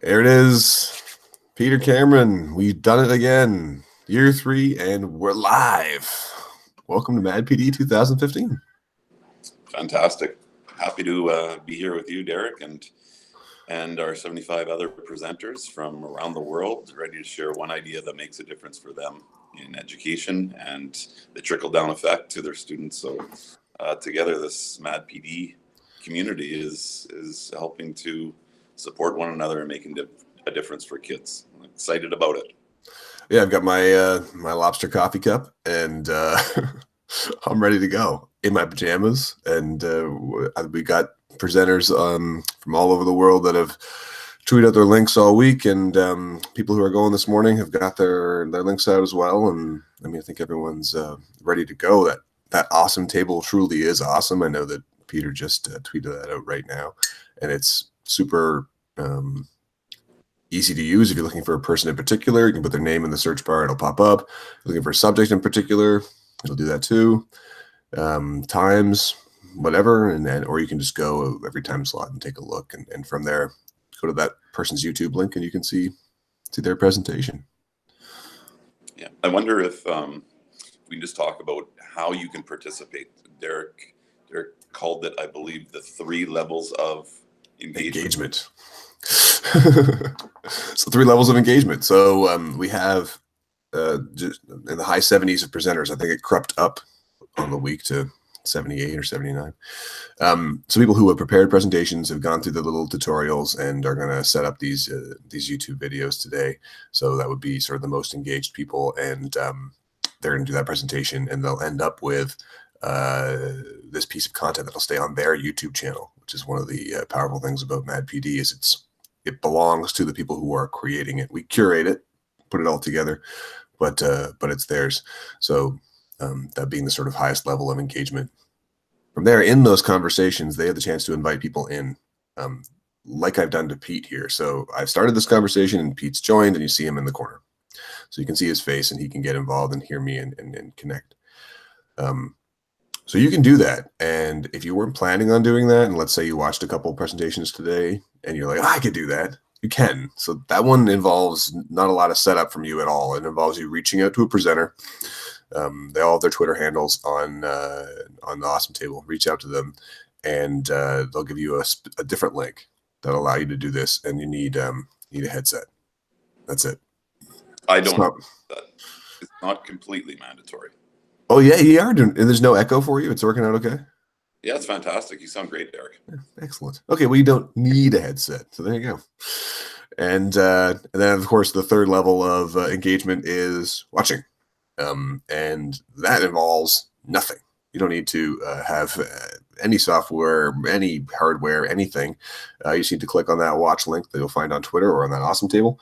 There it is. Peter Cameron, we've done it again. Year 3, and we're live. Welcome to Mad PD 2015. Fantastic. Happy to be here with you, Derek, and our 75 other presenters from around the world, ready to share one idea that makes a difference for them in education and the trickle-down effect to their students. So together, this Mad PD community is helping to support one another and making a difference for kids. I'm excited about it. Yeah, I've got my lobster coffee cup, and I'm ready to go in my pajamas. And we got presenters from all over the world that have tweeted out their links all week, and people who are going this morning have got their links out as well. And I mean, I think everyone's ready to go. That awesome table truly is awesome. I know that Peter just tweeted that out right now, and it's super easy to use. If you're looking for a person in particular, you can put their name in the search bar, it'll pop up. If you're looking for a subject in particular, it'll do that too. Times, whatever, and then, or you can just go every time slot and take a look, and from there, go to that person's YouTube link, and you can see their presentation. Yeah, I wonder if we can just talk about how you can participate. Derek called it, I believe, the 3 levels of engagement. So 3 levels of engagement. So we have just in the high 70s of presenters. I think it crept up on the week to 78 or 79. So people who have prepared presentations have gone through the little tutorials and are going to set up these YouTube videos today. So that would be sort of the most engaged people, and they're going to do that presentation, and they'll end up with this piece of content that'll stay on their YouTube channel, which is one of the powerful things about Mad PD is it belongs to the people who are creating it. We curate it, put it all together, but it's theirs. So that being the sort of highest level of engagement. From there, in those conversations, they have the chance to invite people in, like I've done to Pete here. So I've started this conversation, and Pete's joined, and you see him in the corner. So you can see his face, and he can get involved and hear me and connect. So you can do that. And if you weren't planning on doing that, and let's say you watched a couple presentations today, and you're like, I could do that, you can. So that one involves not a lot of setup from you at all. It involves you reaching out to a presenter. They all have their Twitter handles on the Awesome Table. Reach out to them, and they'll give you a different link that'll allow you to do this. And you need a headset. That's it. I don't know that. It's not completely mandatory. Oh yeah, you are doing. And there's no echo for you. It's working out okay. Yeah, it's fantastic. You sound great, Derek. Yeah, excellent. Okay, well, you don't need a headset, so there you go. And then, of course, the third level of engagement is watching. And that involves nothing. You don't need to have any software, any hardware, anything. You just need to click on that watch link that you'll find on Twitter or on that Awesome Table,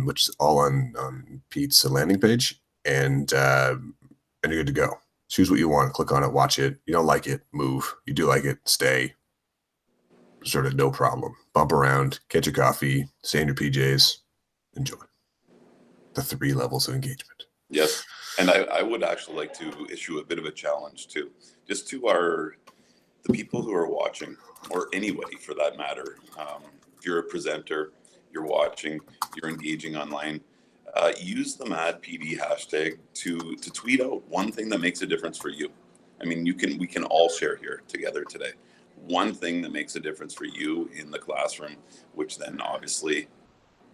which is all on Pete's landing page, and you're good to go. Choose what you want, click on it, watch it. You don't like it, move. You do like it, stay. Sort of no problem. Bump around, catch your coffee, stay in your PJs, enjoy. The 3 levels of engagement. Yes, and I would actually like to issue a bit of a challenge too, just to the people who are watching, or anybody for that matter. If you're a presenter, you're watching, you're engaging online, use the Mad PD hashtag to tweet out one thing that makes a difference for you. I mean, we can all share here together today. One thing that makes a difference for you in the classroom, which then obviously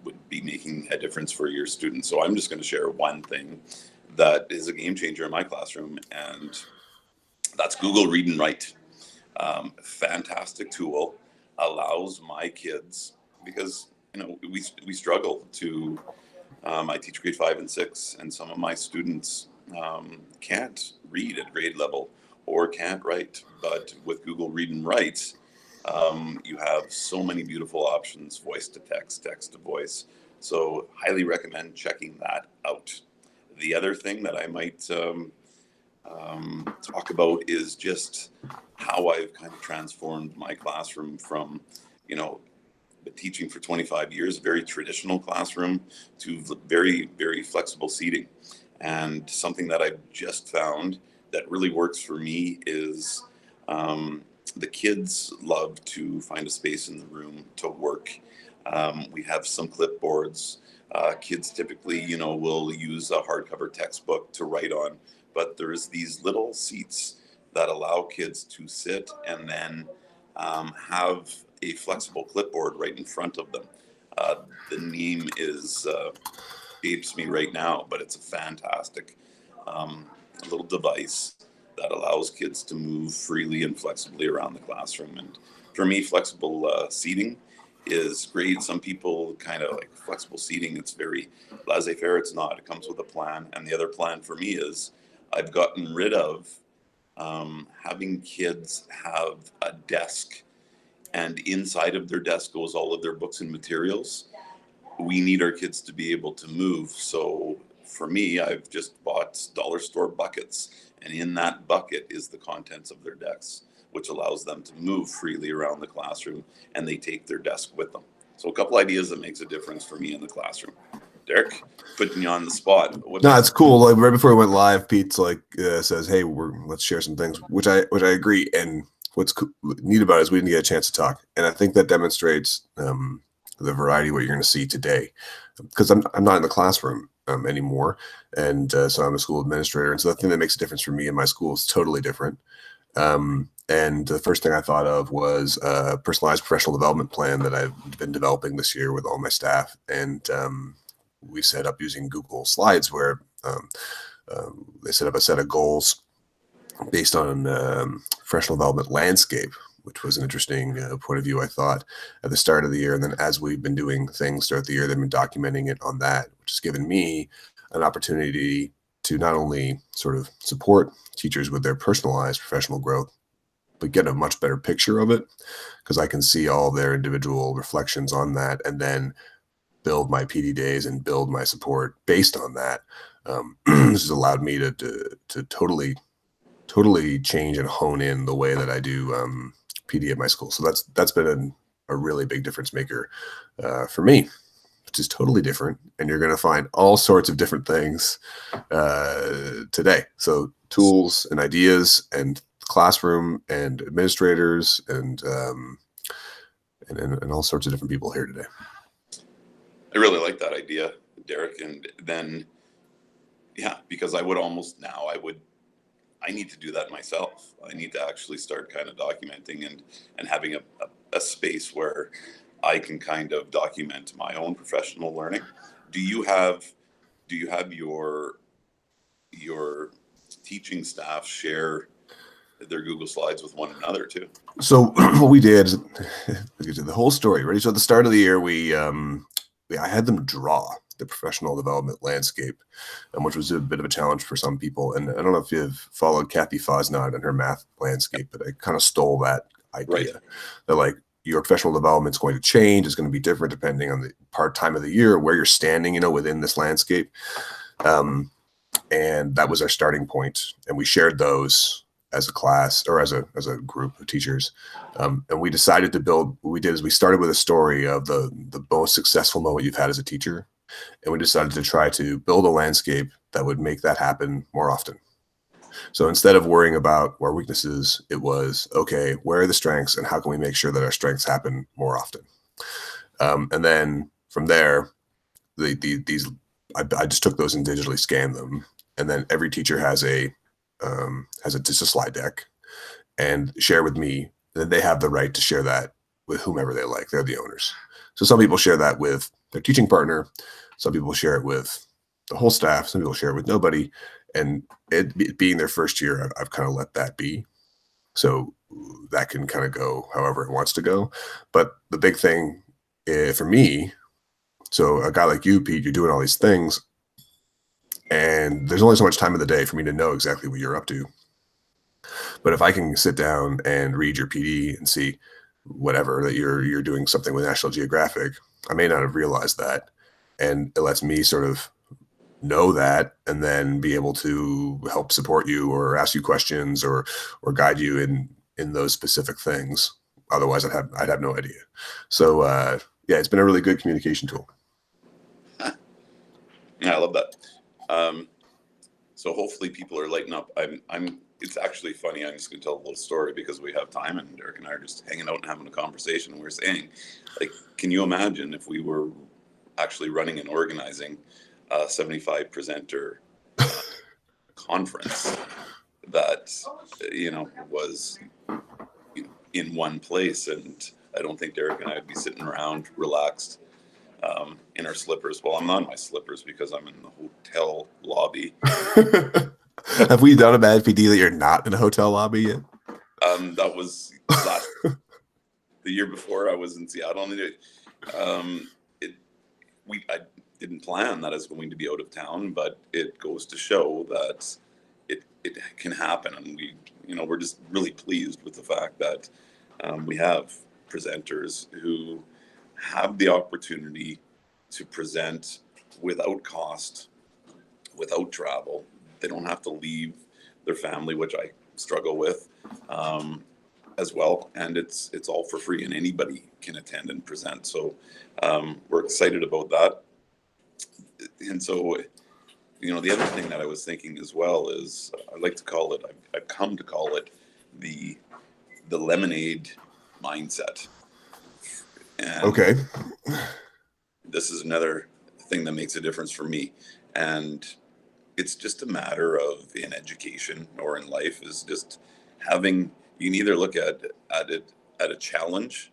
would be making a difference for your students. So I'm just going to share one thing that is a game changer in my classroom, and that's Google Read and Write. Fantastic tool, allows my kids, because we struggle to. I teach grade 5 and 6, and some of my students can't read at grade level or can't write. But with Google Read and Write, you have so many beautiful options: voice to text, text to voice. So highly recommend checking that out. The other thing that I might talk about is just how I've kind of transformed my classroom from, teaching for 25 years, very traditional classroom, to very, very flexible seating. And something that I've just found that really works for me is the kids love to find a space in the room to work. We have some clipboards. Kids typically, will use a hardcover textbook to write on, but there's these little seats that allow kids to sit and then have a flexible clipboard right in front of them. The name is escapes me right now, but it's a fantastic little device that allows kids to move freely and flexibly around the classroom. And for me, flexible seating is great. Some people kind of like flexible seating. It's very laissez-faire. It's not. It comes with a plan. And the other plan for me is I've gotten rid of having kids have a desk, and inside of their desk goes all of their books and materials. We need our kids to be able to move. So for me, I've just bought dollar store buckets, and in that bucket is the contents of their desks, which allows them to move freely around the classroom, and they take their desk with them. So a couple ideas that makes a difference for me in the classroom. Derek, putting you on the spot. No, it's cool. Like right before we went live, Pete's like says, "Hey, let's share some things," which I agree. And what's neat about it is we didn't get a chance to talk, and I think that demonstrates the variety of what you're going to see today. Because I'm not in the classroom anymore, and so I'm a school administrator, and so the thing that makes a difference for me in my school is totally different. And the first thing I thought of was a personalized professional development plan that I've been developing this year with all my staff, and we set up using Google Slides where they set up a set of goals based on professional development landscape, which was an interesting point of view, I thought, at the start of the year. And then as we've been doing things throughout the year, they've been documenting it on that, which has given me an opportunity to not only sort of support teachers with their personalized professional growth, but get a much better picture of it, because I can see all their individual reflections on that and then build my PD days and build my support based on that. This has allowed me to totally change and hone in the way that I do PD at my school. So that's been a really big difference maker for me, which is totally different. And you're going to find all sorts of different things today. So tools and ideas and classroom and administrators and all sorts of different people here today. I really like that idea, Derek. And then, yeah, because I need to do that myself. I need to actually start kind of documenting and having a space where I can kind of document my own professional learning. Do you have your teaching staff share their Google Slides with one another too? So what we did, the whole story, ready? So at the start of the year, I had them draw the professional development landscape, which was a bit of a challenge for some people. And I don't know if you've followed Kathy Fosnod and her math landscape, but I kind of stole that idea. Right. That like your professional development is going to change. It's going to be different depending on the time of the year, where you're standing, within this landscape. And that was our starting point. And we shared those as a class or as a group of teachers. And we decided to build, what we did is we started with a story of the most successful moment you've had as a teacher. And we decided to try to build a landscape that would make that happen more often. So instead of worrying about our weaknesses, it was, okay, where are the strengths and how can we make sure that our strengths happen more often? And then from there, I just took those and digitally scanned them. And then every teacher has just a slide deck and share with me. Then they have the right to share that with whomever they like. They're the owners. So some people share that with their teaching partner. Some people share it with the whole staff. Some people share it with nobody. And it being their first year, I've kind of let that be. So that can kind of go however it wants to go. But the big thing for me, so a guy like you, Pete, you're doing all these things, and there's only so much time in the day for me to know exactly what you're up to. But if I can sit down and read your PD and see whatever that you're doing something with National Geographic, I may not have realized that, and it lets me sort of know that and then be able to help support you or ask you questions or guide you in those specific things. Otherwise, I'd have no idea. So yeah, it's been a really good communication tool. Yeah, I love that. So hopefully people are lighting up. I'm it's actually funny. I'm just going to tell a little story because we have time, and Derek and I are just hanging out and having a conversation. And we're saying, like, can you imagine if we were actually running and organizing a 75 presenter conference that, was in one place? And I don't think Derek and I would be sitting around relaxed in our slippers. Well, I'm not in my slippers because I'm in the hotel lobby. Have we done a Mad PD that you're not in a hotel lobby yet? That was the year before I was in Seattle. I didn't plan that I was going to be out of town, but it goes to show that it can happen, and we're just really pleased with the fact that we have presenters who have the opportunity to present without cost, without travel. They don't have to leave their family, which I struggle with as well. And it's all for free, and anybody can attend and present. So we're excited about that. And so, the other thing that I was thinking as well is I like to call it, I've come to call it the lemonade mindset. And okay. This is another thing that makes a difference for me. And it's just a matter of, in education or in life, is just having, you can either look at a challenge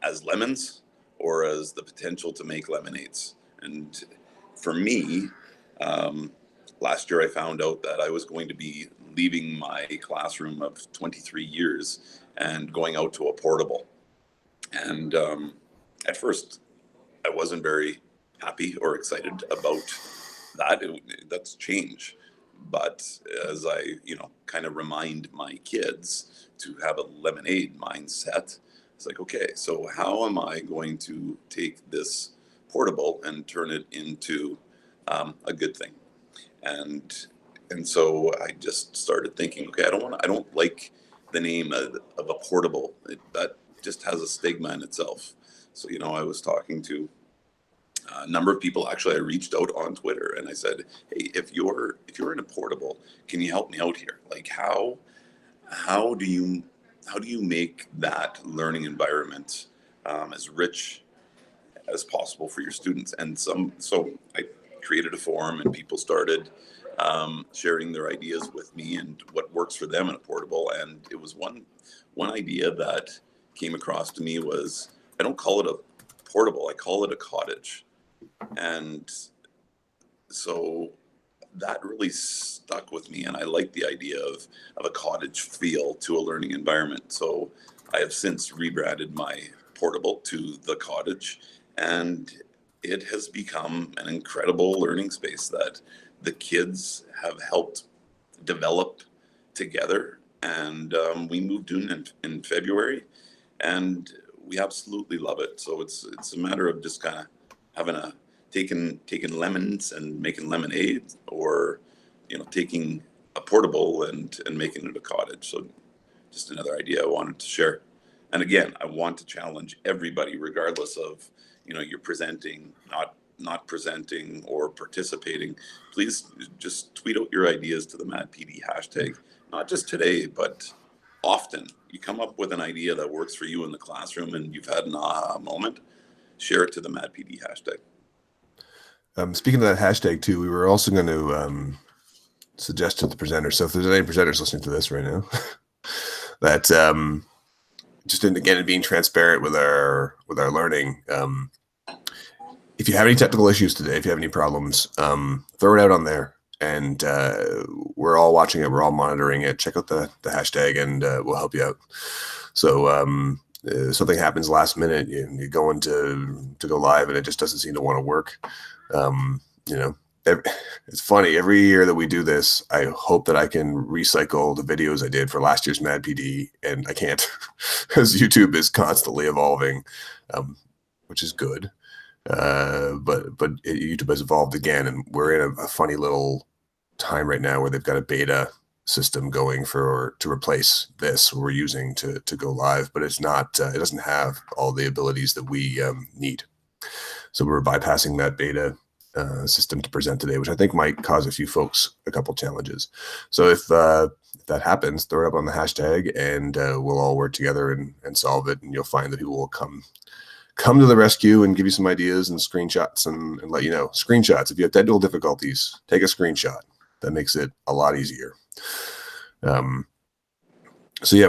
as lemons or as the potential to make lemonades. And for me, last year I found out that I was going to be leaving my classroom of 23 years and going out to a portable. And at first, I wasn't very happy or excited about that. That's change. But as I, kind of remind my kids to have a lemonade mindset, it's like, okay, so how am I going to take this portable and turn it into a good thing? And so I just started thinking, okay, I don't like the name of a portable. That just has a stigma in itself. So, I was talking to a number of people. Actually, I reached out on Twitter and I said, hey, if you're in a portable, can you help me out here? Like, how do you make that learning environment as rich as possible for your students? And so I created a forum, and people started sharing their ideas with me and what works for them in a portable. And it was one idea that came across to me was, I don't call it a portable, I call it a cottage. And so that really stuck with me, and I like the idea of a cottage feel to a learning environment. So I have since rebranded my portable to the cottage, and it has become an incredible learning space that the kids have helped develop together. And we moved in February, and we absolutely love it. So it's a matter of just kind of having taking lemons and making lemonade, or taking a portable and making it a cottage. So just another idea I wanted to share. And again, I want to challenge everybody, regardless of you're presenting, not presenting, or participating. Please just tweet out your ideas to the Mad PD hashtag, not just today, but often. You come up with an idea that works for you in the classroom and you've had an aha moment, share it to the Mad PD hashtag. Speaking of that hashtag too, we were also going to suggest to the presenters. So if there's any presenters listening to this right now, that just in being transparent with our learning. If you have any technical issues today, if you have any problems, throw it out on there, and we're all watching it. We're all monitoring it. Check out the hashtag, and we'll help you out. So if something happens last minute, you go into to go live, and it just doesn't seem to want to work. It's funny. Every year that we do this, I hope that I can recycle the videos I did for last year's Mad PD, and I can't, because YouTube is constantly evolving, which is good. But YouTube has evolved again, and we're in a funny little time right now where they've got a beta system going to replace this we're using to go live, but it's not. It doesn't have all the abilities that we need. So we're bypassing that beta system to present today, which I think might cause a few folks a couple challenges. So if that happens, throw it up on the hashtag, and we'll all work together and solve it. And you'll find that people will come to the rescue and give you some ideas and screenshots and let you know. Screenshots. If you have technical difficulties, take a screenshot. That makes it a lot easier. So yeah,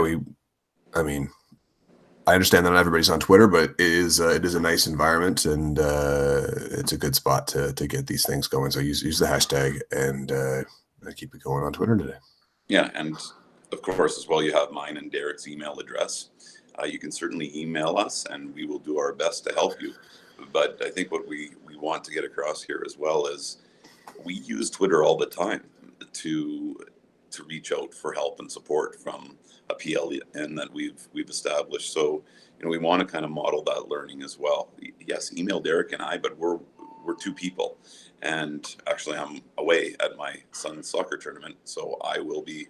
I understand that not everybody's on Twitter, but it is a nice environment, and it's a good spot to get these things going. So use the hashtag and keep it going on Twitter today. Yeah, and of course, as well, you have mine and Derek's email address. You can certainly email us, and we will do our best to help you. But I think what we want to get across here as well is we use Twitter all the time to reach out for help and support from a PLN that we've established. So, we want to kind of model that learning as well. Yes, email Derek and I, but we're two people. And actually, I'm away at my son's soccer tournament, so I will be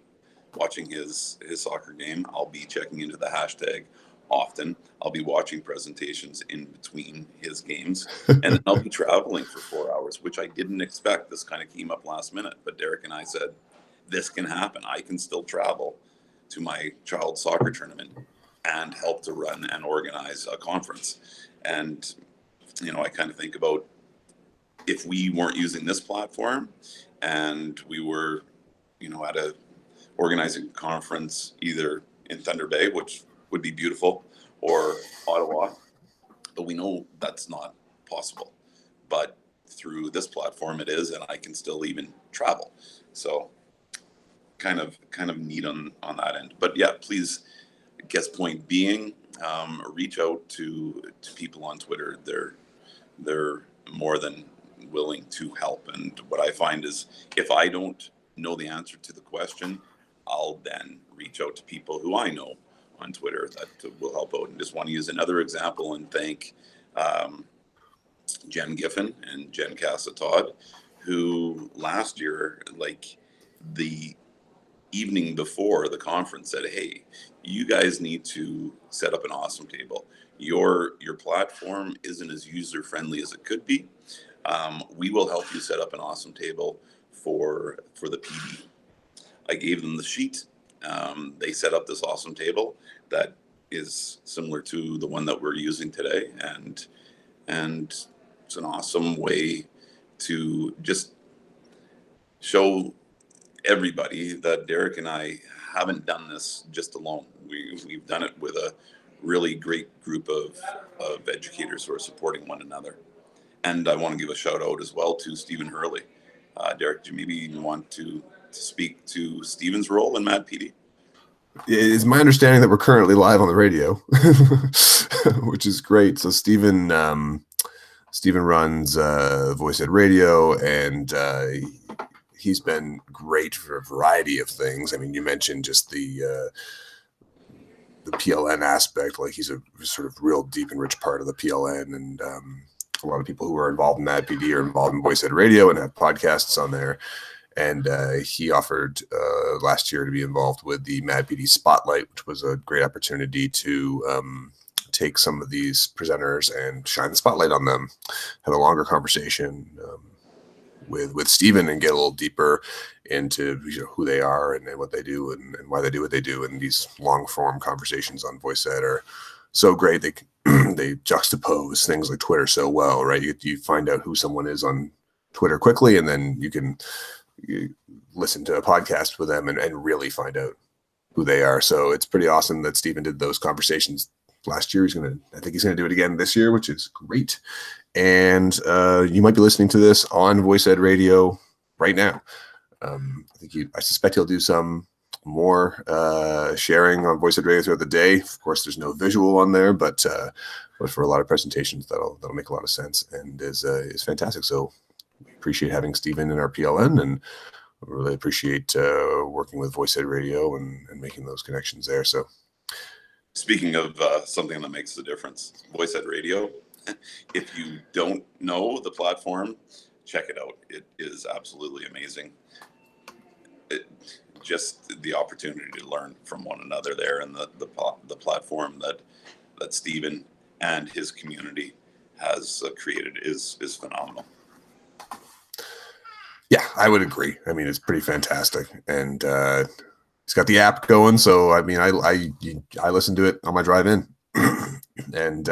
watching his soccer game. I'll be checking into the hashtag often. I'll be watching presentations in between his games, and then I'll be traveling for 4 hours, which I didn't expect. This kind of came up last minute, but Derek and I said, this can happen. I can still travel to my child's soccer tournament and help to run and organize a conference. And, I kind of think about if we weren't using this platform and we were, at a organizing conference either in Thunder Bay, which would be beautiful, or Ottawa, but we know that's not possible. But through this platform it is, and I can still even travel. So kind of neat on that end. But yeah, please, I guess point being, reach out to people on Twitter. They're more than willing to help. And what I find is if I don't know the answer to the question, I'll then reach out to people who I know on Twitter that will help out. And just want to use another example and thank Jen Giffen and Jen Casa-Todd, who last year, like the evening before the conference, said, hey, you guys need to set up an awesome table. Your platform isn't as user friendly as it could be. We will help you set up an awesome table for the PD. I gave them the sheet. They set up this awesome table that is similar to the one that we're using today, and it's an awesome way to just show everybody that Derek and I haven't done this just alone. We've done it with a really great group of educators who are supporting one another. And I want to give a shout out as well to Stephen Hurley. Derek, do you maybe want to speak to Stephen's role in Mad PD? It's my understanding that we're currently live on the radio, which is great. So Stephen runs Voice Ed Radio, and he's been great for a variety of things. I mean, you mentioned just the PLN aspect, like he's a sort of real deep and rich part of the PLN, and a lot of people who are involved in Mad PD are involved in Voice Ed Radio and have podcasts on there. And he offered last year to be involved with the Mad PD Spotlight, which was a great opportunity to take some of these presenters and shine the spotlight on them, have a longer conversation with Stephen, and get a little deeper into who they are and what they do and why they do what they do. And these long form conversations on Voice Ed are so great. They juxtapose things like Twitter so well, right? You find out who someone is on Twitter quickly, and then you listen to a podcast with them and really find out who they are. So it's pretty awesome that Stephen did those conversations last year. I think he's gonna do it again this year, which is great. And you might be listening to this on Voice Ed Radio right now. I suspect he'll do some more sharing on Voice Ed Radio throughout the day. Of course, there's no visual on there, but for a lot of presentations, that'll make a lot of sense and is fantastic. So we appreciate having Stephen in our PLN, and we really appreciate working with Voice Ed Radio and making those connections there. So, speaking of something that makes a difference, Voice Ed Radio. If you don't know the platform, check it out. It is absolutely amazing. Just the opportunity to learn from one another there, and the platform that Stephen and his community has created is phenomenal. Yeah, I would agree. I mean, it's pretty fantastic, and he's got the app going. So I mean, I listen to it on my drive in, and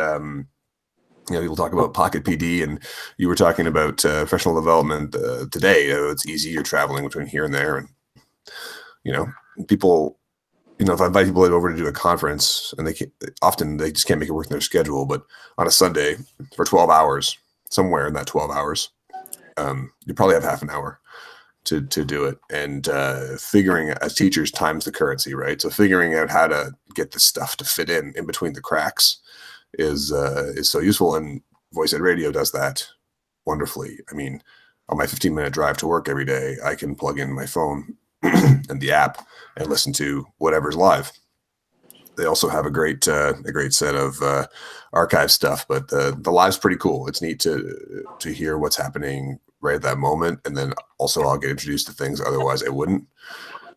people talk about Pocket PD, and you were talking about professional development today. It's easy. You're traveling between here and there, and you know, people. If I invite people over to do a conference, and often they just can't make it work in their schedule, but on a Sunday for 12 hours, somewhere in that 12 hours, you probably have half an hour to do it. And figuring, as teachers, time's the currency, right? So figuring out how to get the stuff to fit in between the cracks is so useful. And Voice Ed Radio does that wonderfully. I mean, on my 15-minute drive to work every day, I can plug in my phone and the app and listen to whatever's live. They also have a great set of archive stuff, but the live's pretty cool. It's neat to hear what's happening right at that moment, and then also I'll get introduced to things otherwise I wouldn't.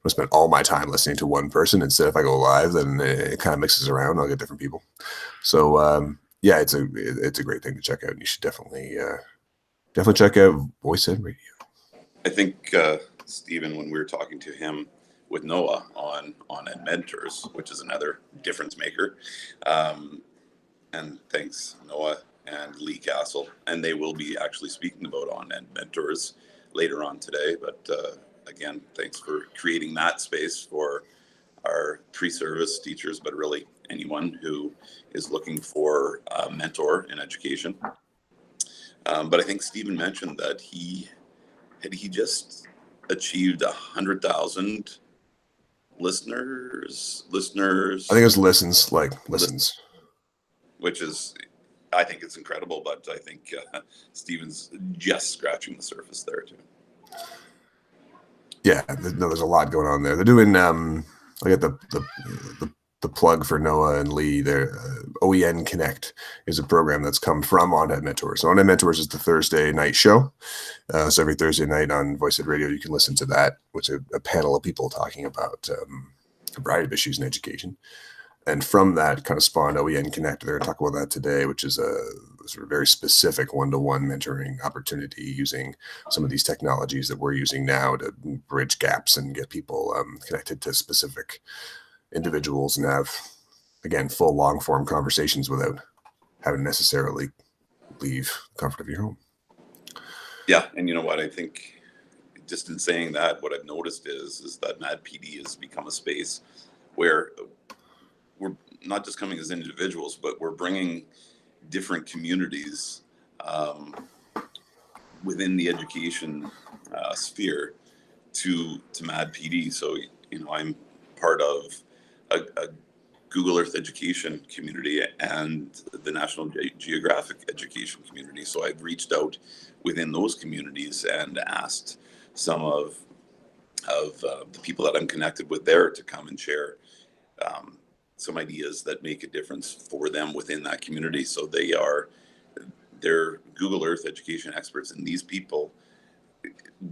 I spend all my time listening to one person. Instead, if I go live, then it kind of mixes around. I'll get different people. So yeah, it's a great thing to check out. And you should definitely check out Voice Ed Radio. I think Stephen, when we were talking to him with Noah on Ed Mentors, which is another difference maker, and thanks Noah and Lee Castle, and they will be actually speaking about on Ed Mentors later on today. But again, thanks for creating that space for our pre-service teachers, but really anyone who is looking for a mentor in education. But I think Stephen mentioned that he just achieved 100,000 listeners. I think it's listens, which is, I think it's incredible. But I think Stephen's just scratching the surface there too. Yeah, there's a lot going on there. They're doing I get the plug for Noah and Lee. Their OEN Connect is a program that's come from On Ed Mentors. So On Ed Mentors is the Thursday night show. So every Thursday night on Voice Ed Radio, you can listen to that, which is a panel of people talking about a variety of issues in education. And from that kind of spawned OEN Connect. They're going to talk about that today, which is a sort of very specific one-to-one mentoring opportunity using some of these technologies that we're using now to bridge gaps and get people connected to specific individuals and have, again, full long-form conversations without having to necessarily leave the comfort of your home. Yeah, and you know what? I think just in saying that, what I've noticed is that Mad PD has become a space where we're not just coming as individuals, but we're bringing different communities within the education sphere to Mad PD. So, I'm part of a Google Earth education community and the National Geographic education community. So I've reached out within those communities and asked some of the people that I'm connected with there to come and share some ideas that make a difference for them within that community. So they're Google Earth education experts, and these people,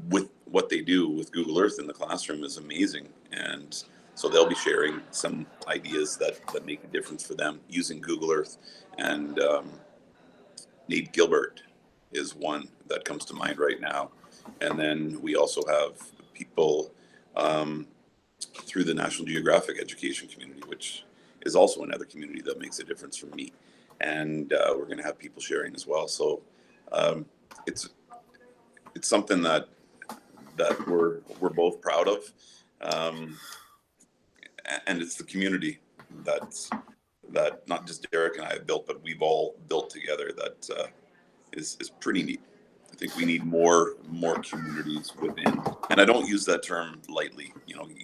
with what they do with Google Earth in the classroom, is amazing. And so they'll be sharing some ideas that make a difference for them using Google Earth. And Nate Gilbert is one that comes to mind right now. And then we also have people through the National Geographic education community, which is also another community that makes a difference for me. And we're going to have people sharing as well. So it's something that we're both proud of. And it's the community that not just Derek and I have built, but we've all built together that is pretty neat. I think we need more communities within, and I don't use that term lightly.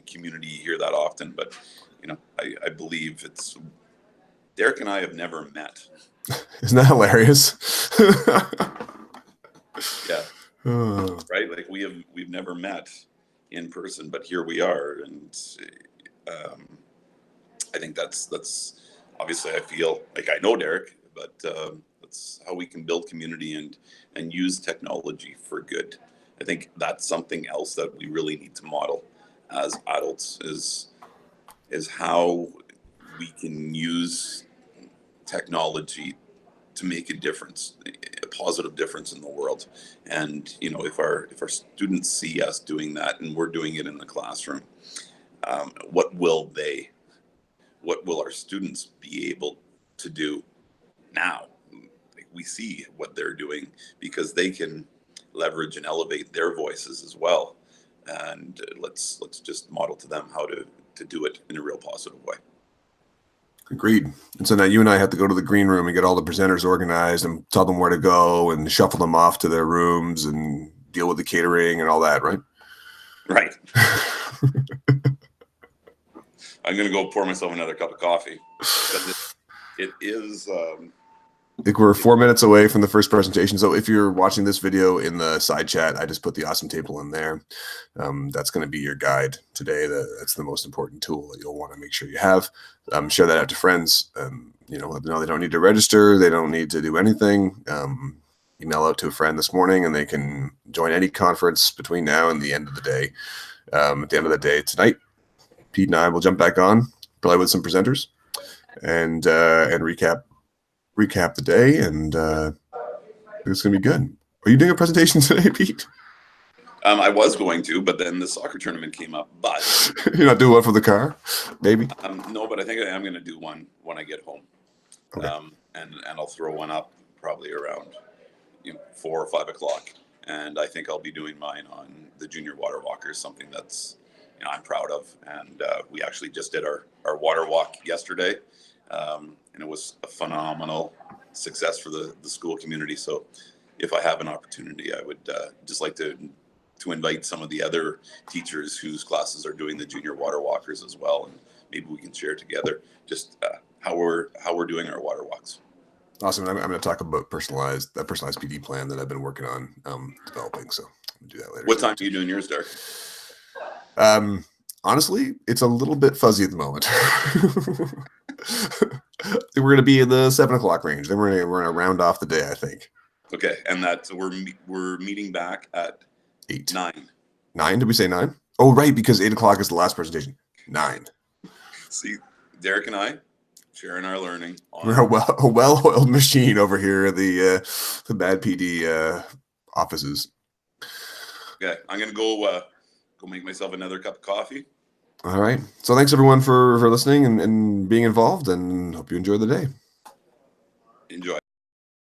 Community, you hear that often, but I believe it's Derek and I have never met. Isn't that hilarious? Yeah. Right. Like we've never met in person, but here we are, and I think that's obviously, I feel like I know Derek, but that's how we can build community and use technology for good. I think that's something else that we really need to model as adults is how we can use technology to make a difference, a positive difference in the world. And if our students see us doing that and we're doing it in the classroom, what will our students be able to do now? Like, we see what they're doing because they can leverage and elevate their voices as well. And let's just model to them how to do it in a real positive way. Agreed. And so now you and I have to go to the green room and get all the presenters organized and tell them where to go and shuffle them off to their rooms and deal with the catering and all that, right? Right. I'm going to go pour myself another cup of coffee. It is. I think we're 4 minutes away from the first presentation. So if you're watching this video in the side chat, I just put the awesome table in there. That's going to be your guide today. That's the most important tool that you'll want to make sure you have. Share that out to friends. Let them know they don't need to register. They don't need to do anything. Email out to a friend this morning and they can join any conference between now and the end of the day. At the end of the day tonight, Pete and I will jump back on, probably with some presenters, and recap the day, and it's gonna be good. Are you doing a presentation today, Pete? I was going to, but then the soccer tournament came up. But you're not doing one for the car, maybe? No, but I think I am going to do one when I get home. Okay. And I'll throw one up probably around 4 or 5 o'clock, and I think I'll be doing mine on the Junior Water Walkers, something that's I'm proud of. And we actually just did our water walk yesterday. And it was a phenomenal success for the school community. So if I have an opportunity, I would just like to invite some of the other teachers whose classes are doing the Junior Water Walkers as well. And maybe we can share together just how we're doing our water walks. Awesome. I'm going to talk about personalized PD plan that I've been working on developing. So I'm going to do that later. What time are you doing yours, Derek? Honestly, it's a little bit fuzzy at the moment. We're going to be in the 7 o'clock range. Then we're going to round off the day, I think. Okay, and that's we're meeting back at 8. 9. 9? Did we say 9? Oh, right, because 8 o'clock is the last presentation. 9. See, Derek and I sharing our learning. We're a well-oiled machine over here at the Bad PD offices. Okay, I'm going to go make myself another cup of coffee. All right. So thanks everyone for listening and being involved, and hope you enjoy the day. Enjoy.